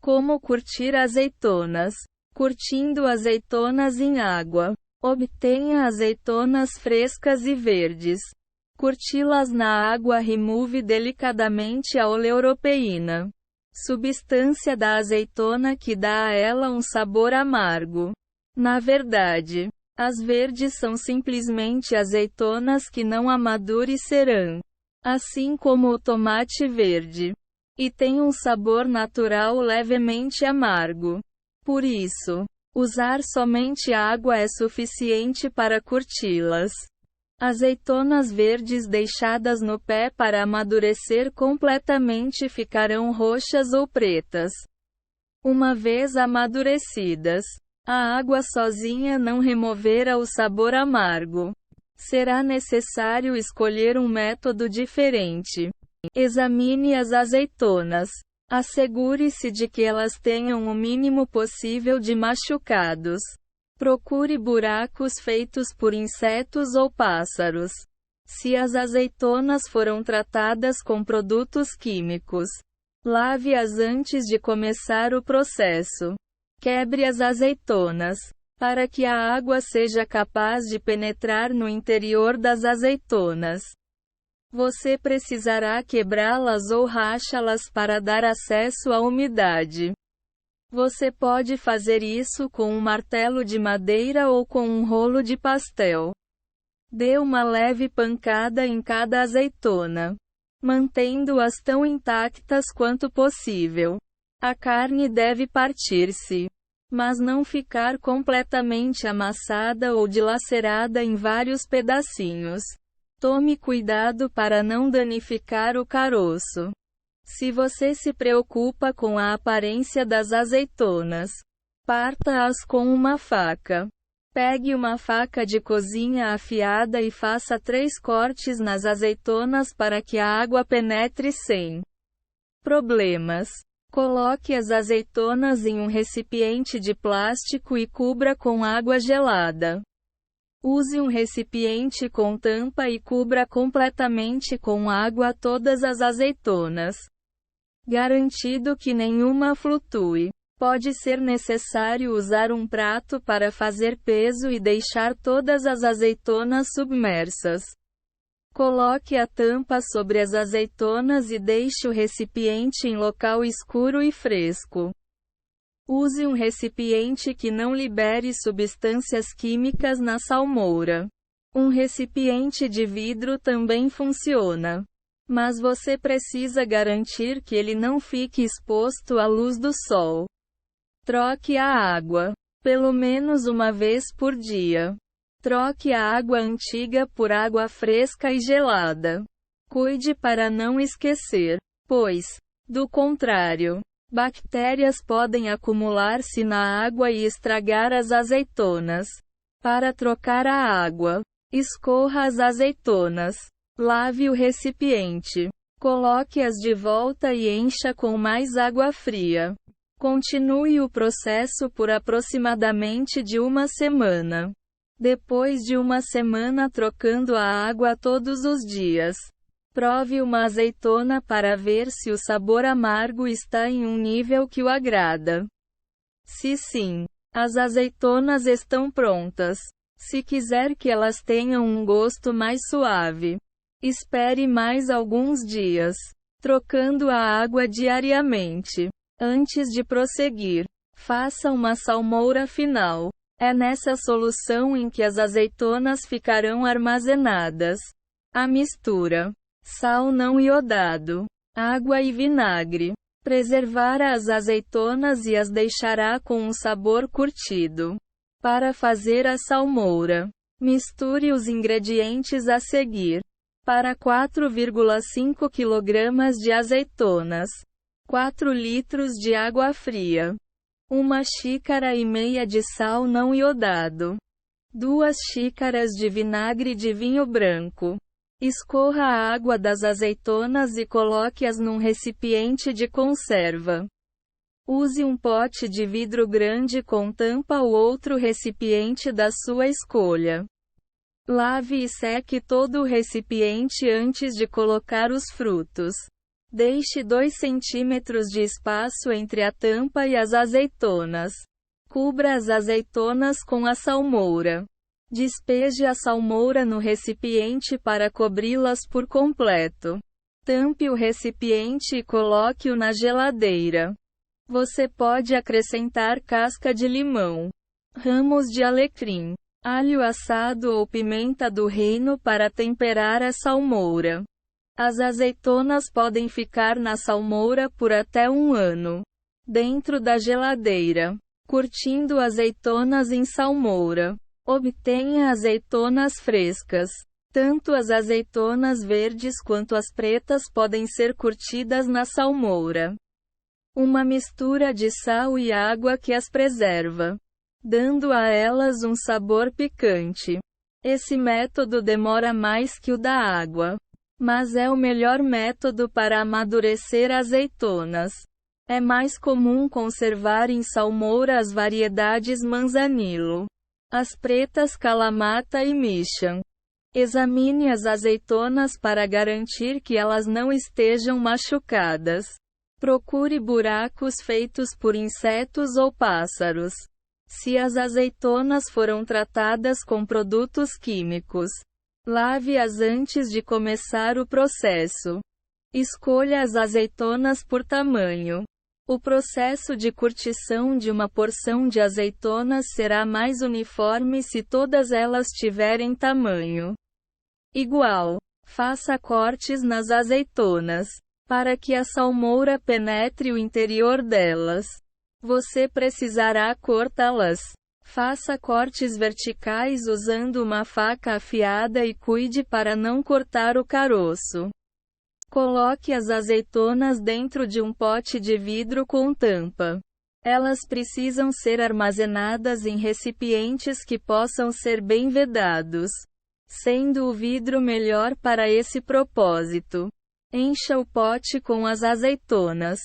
Como curtir azeitonas? Curtindo azeitonas em água. Obtenha azeitonas frescas e verdes. Curti-las na água. Remove delicadamente a oleuropeína, substância da azeitona que dá a ela um sabor amargo. Na verdade, as verdes são simplesmente azeitonas que não amadurecerão, assim como o tomate verde, e tem um sabor natural levemente amargo. Por isso, usar somente água é suficiente para curti-las. Azeitonas verdes deixadas no pé para amadurecer completamente ficarão roxas ou pretas. Uma vez amadurecidas, a água sozinha não removerá o sabor amargo. Será necessário escolher um método diferente. Examine as azeitonas. Assegure-se de que elas tenham o mínimo possível de machucados. Procure buracos feitos por insetos ou pássaros. Se as azeitonas foram tratadas com produtos químicos, lave-as antes de começar o processo. Quebre as azeitonas, para que a água seja capaz de penetrar no interior das azeitonas. Você precisará quebrá-las ou rachá-las para dar acesso à umidade. Você pode fazer isso com um martelo de madeira ou com um rolo de pastel. Dê uma leve pancada em cada azeitona, mantendo-as tão intactas quanto possível. A carne deve partir-se, mas não ficar completamente amassada ou dilacerada em vários pedacinhos. Tome cuidado para não danificar o caroço. Se você se preocupa com a aparência das azeitonas, parta-as com uma faca. Pegue uma faca de cozinha afiada e faça 3 cortes nas azeitonas para que a água penetre sem problemas. Coloque as azeitonas em um recipiente de plástico e cubra com água gelada. Use um recipiente com tampa e cubra completamente com água todas as azeitonas, garantindo que nenhuma flutue. Pode ser necessário usar um prato para fazer peso e deixar todas as azeitonas submersas. Coloque a tampa sobre as azeitonas e deixe o recipiente em local escuro e fresco. Use um recipiente que não libere substâncias químicas na salmoura. Um recipiente de vidro também funciona, mas você precisa garantir que ele não fique exposto à luz do sol. Troque a água, pelo menos uma vez por dia. Troque a água antiga por água fresca e gelada. Cuide para não esquecer, pois, do contrário, bactérias podem acumular-se na água e estragar as azeitonas. Para trocar a água, escorra as azeitonas. Lave o recipiente. Coloque-as de volta e encha com mais água fria. Continue o processo por aproximadamente de uma semana. Depois de uma semana trocando a água todos os dias, prove uma azeitona para ver se o sabor amargo está em um nível que o agrada. Se sim, as azeitonas estão prontas. Se quiser que elas tenham um gosto mais suave, espere mais alguns dias, trocando a água diariamente. Antes de prosseguir, faça uma salmoura final. É nessa solução em que as azeitonas ficarão armazenadas. A mistura: sal não iodado, água e vinagre. Preservará as azeitonas e as deixará com um sabor curtido. Para fazer a salmoura, misture os ingredientes a seguir. Para 4,5 kg de azeitonas, 4 litros de água fria, 1,5 xícaras de sal não iodado, 2 xícaras de vinagre de vinho branco. Escorra a água das azeitonas e coloque-as num recipiente de conserva. Use um pote de vidro grande com tampa ou outro recipiente da sua escolha. Lave e seque todo o recipiente antes de colocar os frutos. Deixe 2 centímetros de espaço entre a tampa e as azeitonas. Cubra as azeitonas com a salmoura. Despeje a salmoura no recipiente para cobri-las por completo. Tampe o recipiente e coloque-o na geladeira. Você pode acrescentar casca de limão, ramos de alecrim, alho assado ou pimenta do reino para temperar a salmoura. As azeitonas podem ficar na salmoura por até 1 ano. Dentro da geladeira. Curtindo azeitonas em salmoura. Obtenha azeitonas frescas. Tanto as azeitonas verdes quanto as pretas podem ser curtidas na salmoura. Uma mistura de sal e água que as preserva, dando a elas um sabor picante. Esse método demora mais que o da água, mas é o melhor método para amadurecer azeitonas. É mais comum conservar em salmoura as variedades Manzanillo, as pretas Kalamata e Mission. Examine as azeitonas para garantir que elas não estejam machucadas. Procure buracos feitos por insetos ou pássaros. Se as azeitonas foram tratadas com produtos químicos, lave-as antes de começar o processo. Escolha as azeitonas por tamanho. O processo de curtição de uma porção de azeitonas será mais uniforme se todas elas tiverem tamanho igual. Faça cortes nas azeitonas, para que a salmoura penetre o interior delas. Você precisará cortá-las. Faça cortes verticais usando uma faca afiada e cuide para não cortar o caroço. Coloque as azeitonas dentro de um pote de vidro com tampa. Elas precisam ser armazenadas em recipientes que possam ser bem vedados, sendo o vidro melhor para esse propósito. Encha o pote com as azeitonas,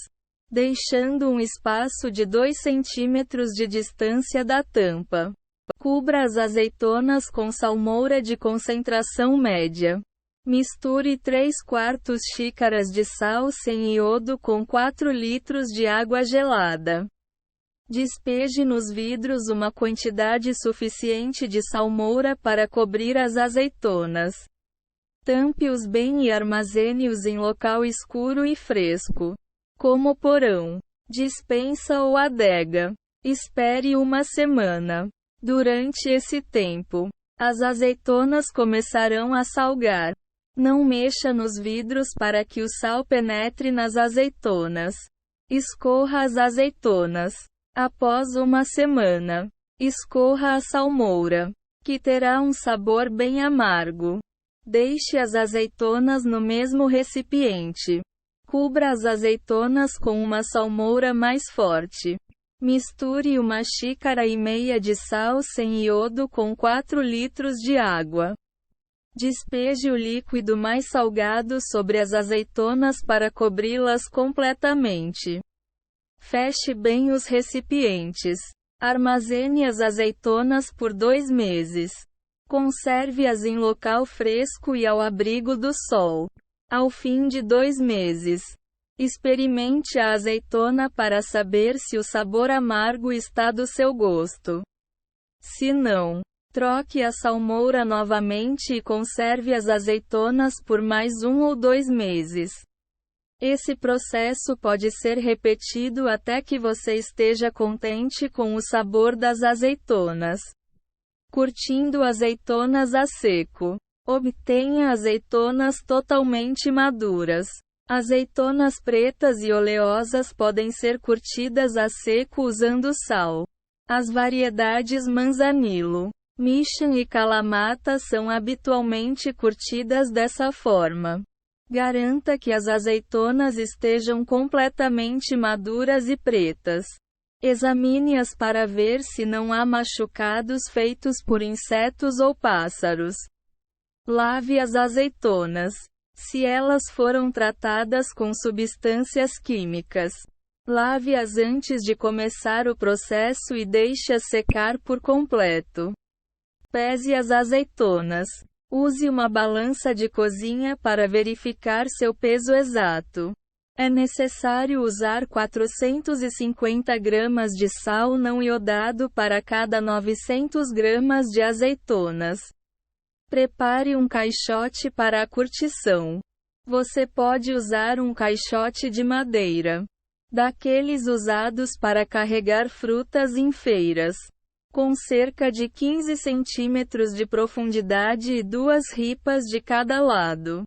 deixando um espaço de 2 centímetros de distância da tampa. Cubra as azeitonas com salmoura de concentração média. Misture 3/4 xícaras de sal sem iodo com 4 litros de água gelada. Despeje nos vidros uma quantidade suficiente de salmoura para cobrir as azeitonas. Tampe-os bem e armazene-os em local escuro e fresco, como porão, despensa ou adega. Espere 1 semana. Durante esse tempo, as azeitonas começarão a salgar. Não mexa nos vidros para que o sal penetre nas azeitonas. Escorra as azeitonas. Após 1 semana, escorra a salmoura, que terá um sabor bem amargo. Deixe as azeitonas no mesmo recipiente. Cubra as azeitonas com uma salmoura mais forte. Misture 1,5 xícaras de sal sem iodo com 4 litros de água. Despeje o líquido mais salgado sobre as azeitonas para cobri-las completamente. Feche bem os recipientes. Armazene as azeitonas por 2 meses. Conserve-as em local fresco e ao abrigo do sol. Ao fim de 2 meses, experimente a azeitona para saber se o sabor amargo está do seu gosto. Se não, troque a salmoura novamente e conserve as azeitonas por mais 1 ou 2 meses. Esse processo pode ser repetido até que você esteja contente com o sabor das azeitonas. Curtindo azeitonas a seco. Obtenha azeitonas totalmente maduras. Azeitonas pretas e oleosas podem ser curtidas a seco usando sal. As variedades Manzanillo, Mission e Kalamata são habitualmente curtidas dessa forma. Garanta que as azeitonas estejam completamente maduras e pretas. Examine-as para ver se não há machucados feitos por insetos ou pássaros. Lave as azeitonas. Se elas foram tratadas com substâncias químicas, lave-as antes de começar o processo e deixe-as secar por completo. Pese as azeitonas. Use uma balança de cozinha para verificar seu peso exato. É necessário usar 450 gramas de sal não iodado para cada 900 gramas de azeitonas. Prepare um caixote para a curtição. Você pode usar um caixote de madeira, daqueles usados para carregar frutas em feiras, com cerca de 15 centímetros de profundidade e 2 ripas de cada lado.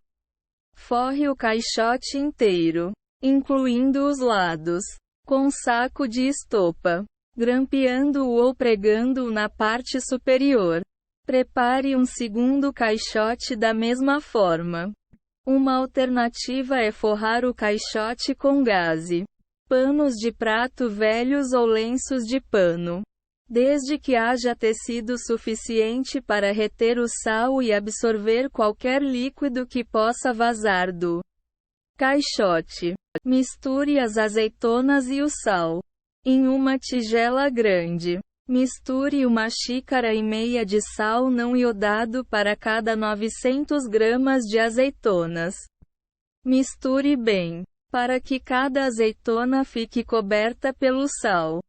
Forre o caixote inteiro, incluindo os lados, com saco de estopa, grampeando-o ou pregando-o na parte superior. Prepare um segundo caixote da mesma forma. Uma alternativa é forrar o caixote com gaze, panos de prato velhos ou lenços de pano, desde que haja tecido suficiente para reter o sal e absorver qualquer líquido que possa vazar do caixote. Misture as azeitonas e o sal em uma tigela grande. Misture 1,5 xícaras de sal não iodado para cada 900 gramas de azeitonas. Misture bem, para que cada azeitona fique coberta pelo sal.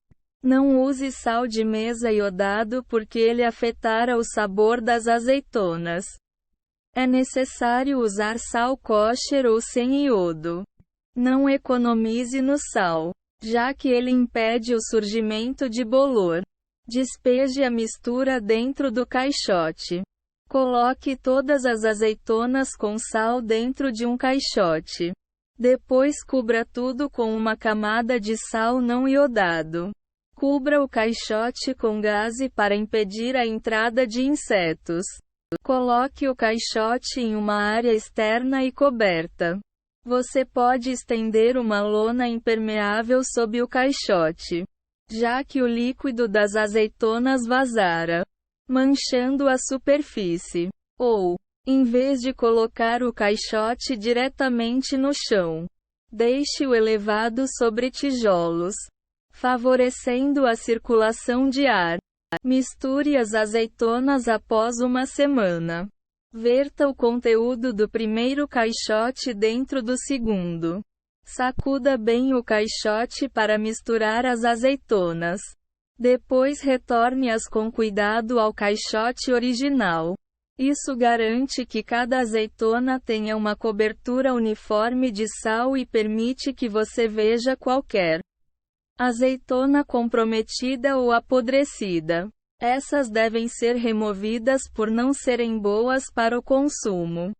Não use sal de mesa iodado porque ele afetará o sabor das azeitonas. É necessário usar sal kosher ou sem iodo. Não economize no sal, já que ele impede o surgimento de bolor. Despeje a mistura dentro do caixote. Coloque todas as azeitonas com sal dentro de um caixote. Depois cubra tudo com uma camada de sal não iodado. Cubra o caixote com gaze para impedir a entrada de insetos. Coloque o caixote em uma área externa e coberta. Você pode estender uma lona impermeável sob o caixote, já que o líquido das azeitonas vazara, manchando a superfície. Ou, em vez de colocar o caixote diretamente no chão, deixe-o elevado sobre tijolos, favorecendo a circulação de ar. Misture as azeitonas após uma semana. Verta o conteúdo do primeiro caixote dentro do segundo. Sacuda bem o caixote para misturar as azeitonas. Depois retorne-as com cuidado ao caixote original. Isso garante que cada azeitona tenha uma cobertura uniforme de sal e permite que você veja qualquer azeitona comprometida ou apodrecida. Essas devem ser removidas por não serem boas para o consumo.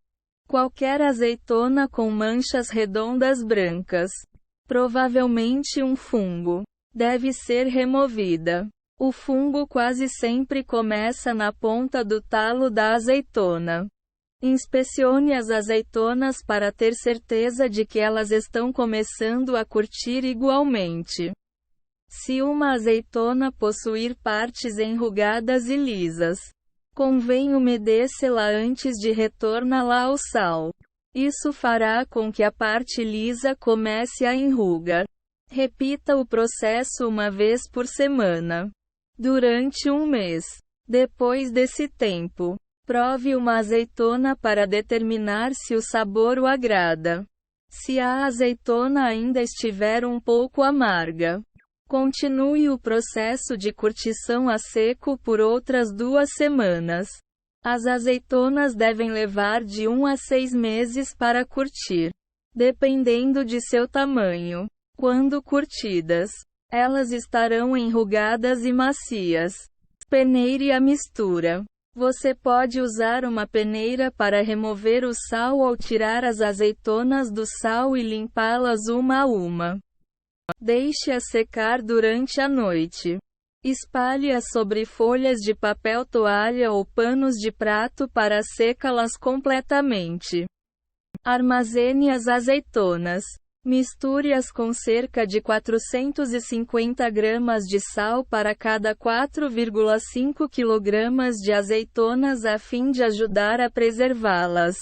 Qualquer azeitona com manchas redondas brancas, provavelmente um fungo, deve ser removida. O fungo quase sempre começa na ponta do talo da azeitona. Inspecione as azeitonas para ter certeza de que elas estão começando a curtir igualmente. Se uma azeitona possuir partes enrugadas e lisas, convém umedecê-la antes de retorná-la ao sal. Isso fará com que a parte lisa comece a enrugar. Repita o processo uma vez por semana, durante um mês. Depois desse tempo, prove uma azeitona para determinar se o sabor o agrada. Se a azeitona ainda estiver um pouco amarga, continue o processo de curtição a seco por outras 2 semanas. As azeitonas devem levar de 1 a 6 meses para curtir, dependendo de seu tamanho. Quando curtidas, elas estarão enrugadas e macias. Peneire a mistura. Você pode usar uma peneira para remover o sal ou tirar as azeitonas do sal e limpá-las uma a uma. Deixe-a secar durante a noite. Espalhe-as sobre folhas de papel toalha ou panos de prato para secá-las completamente. Armazene as azeitonas. Misture-as com cerca de 450 gramas de sal para cada 4,5 kg de azeitonas a fim de ajudar a preservá-las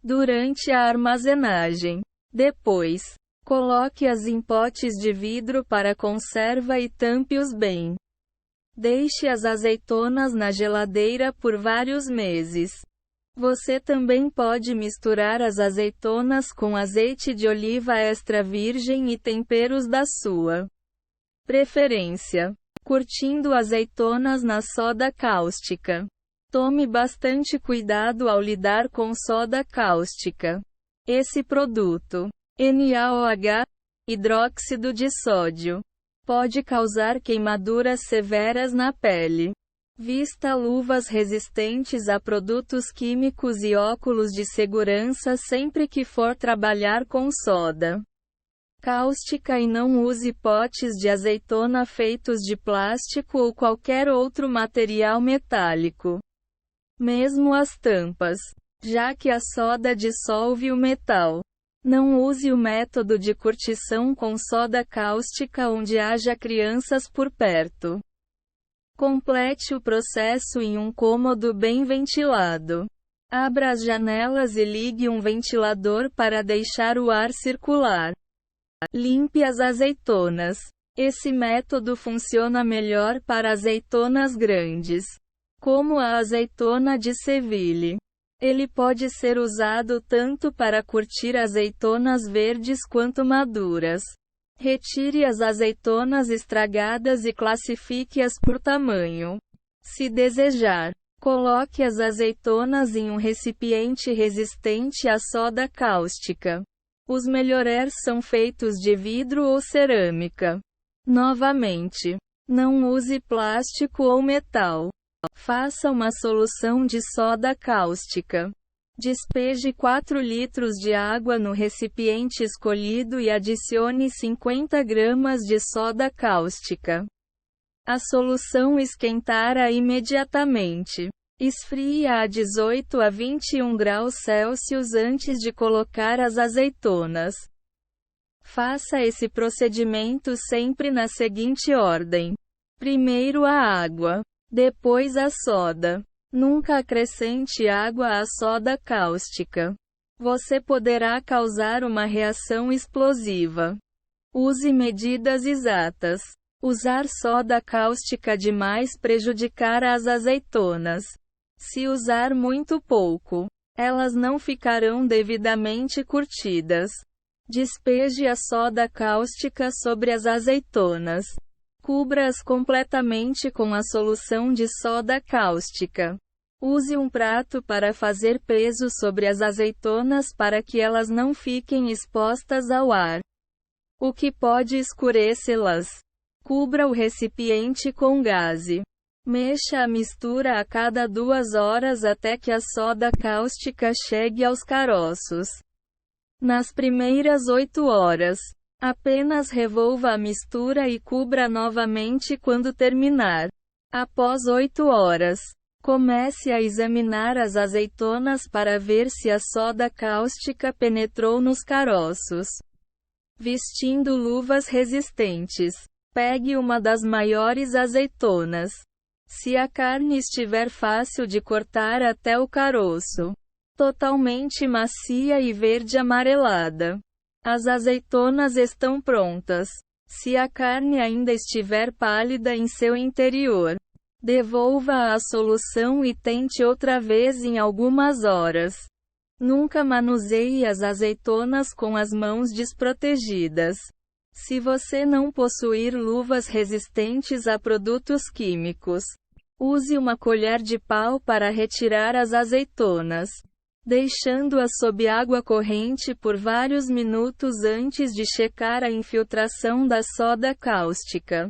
durante a armazenagem. Depois, coloque-as em potes de vidro para conserva e tampe-os bem. Deixe as azeitonas na geladeira por vários meses. Você também pode misturar as azeitonas com azeite de oliva extra virgem e temperos da sua preferência. Curtindo azeitonas na soda cáustica. Tome bastante cuidado ao lidar com soda cáustica. Esse produto, NaOH, hidróxido de sódio, pode causar queimaduras severas na pele. Vista luvas resistentes a produtos químicos e óculos de segurança sempre que for trabalhar com soda cáustica e não use potes de azeitona feitos de plástico ou qualquer outro material metálico. Mesmo as tampas, já que a soda dissolve o metal. Não use o método de curtição com soda cáustica onde haja crianças por perto. Complete o processo em um cômodo bem ventilado. Abra as janelas e ligue um ventilador para deixar o ar circular. Limpe as azeitonas. Esse método funciona melhor para azeitonas grandes, como a azeitona de Seville. Ele pode ser usado tanto para curtir azeitonas verdes quanto maduras. Retire as azeitonas estragadas e classifique-as por tamanho. Se desejar, coloque as azeitonas em um recipiente resistente à soda cáustica. Os melhores são feitos de vidro ou cerâmica. Novamente, não use plástico ou metal. Faça uma solução de soda cáustica. Despeje 4 litros de água no recipiente escolhido e adicione 50 gramas de soda cáustica. A solução esquentará imediatamente. Esfrie a 18 a 21 graus Celsius antes de colocar as azeitonas. Faça esse procedimento sempre na seguinte ordem: primeiro a água, depois a soda. Nunca acrescente água à soda cáustica. Você poderá causar uma reação explosiva. Use medidas exatas. Usar soda cáustica demais prejudicará as azeitonas. Se usar muito pouco, elas não ficarão devidamente curtidas. Despeje a soda cáustica sobre as azeitonas. Cubra-as completamente com a solução de soda cáustica. Use um prato para fazer peso sobre as azeitonas para que elas não fiquem expostas ao ar, o que pode escurecê-las. Cubra o recipiente com gaze. Mexa a mistura a cada 2 horas até que a soda cáustica chegue aos caroços. Nas primeiras 8 horas, apenas revolva a mistura e cubra novamente quando terminar. Após 8 horas, comece a examinar as azeitonas para ver se a soda cáustica penetrou nos caroços. Vestindo luvas resistentes, pegue uma das maiores azeitonas. Se a carne estiver fácil de cortar até o caroço, totalmente macia e verde amarelada, as azeitonas estão prontas. Se a carne ainda estiver pálida em seu interior, devolva a solução e tente outra vez em algumas horas. Nunca manuseie as azeitonas com as mãos desprotegidas. Se você não possuir luvas resistentes a produtos químicos, use uma colher de pau para retirar as azeitonas, deixando-as sob água corrente por vários minutos antes de checar a infiltração da soda cáustica.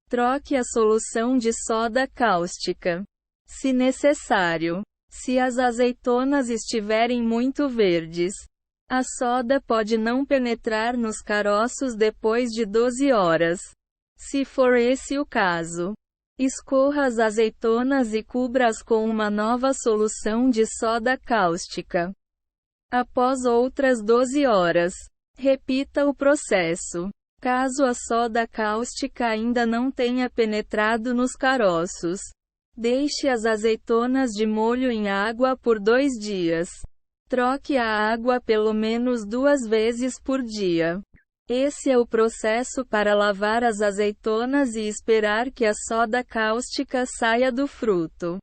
Troque a solução de soda cáustica, se necessário. Se as azeitonas estiverem muito verdes, a soda pode não penetrar nos caroços depois de 12 horas. Se for esse o caso, escorra as azeitonas e cubra-as com uma nova solução de soda cáustica. Após outras 12 horas, repita o processo. Caso a soda cáustica ainda não tenha penetrado nos caroços, deixe as azeitonas de molho em água por 2 dias. Troque a água pelo menos 2 vezes por dia. Esse é o processo para lavar as azeitonas e esperar que a soda cáustica saia do fruto.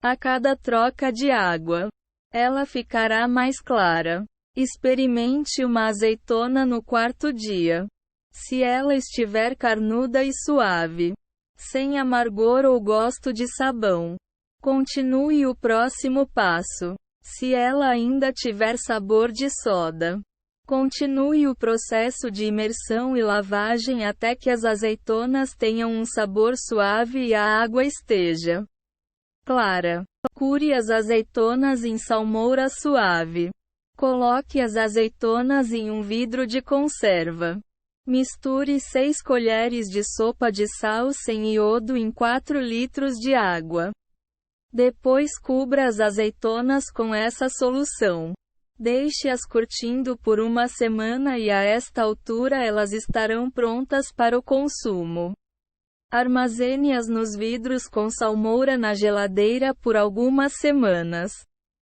A cada troca de água, ela ficará mais clara. Experimente uma azeitona no quarto dia. Se ela estiver carnuda e suave, sem amargor ou gosto de sabão, continue o próximo passo. Se ela ainda tiver sabor de soda, continue o processo de imersão e lavagem até que as azeitonas tenham um sabor suave e a água esteja clara. Cure as azeitonas em salmoura suave. Coloque as azeitonas em um vidro de conserva. Misture 6 colheres de sopa de sal sem iodo em 4 litros de água. Depois cubra as azeitonas com essa solução. Deixe-as curtindo por uma semana e a esta altura elas estarão prontas para o consumo. Armazene-as nos vidros com salmoura na geladeira por algumas semanas.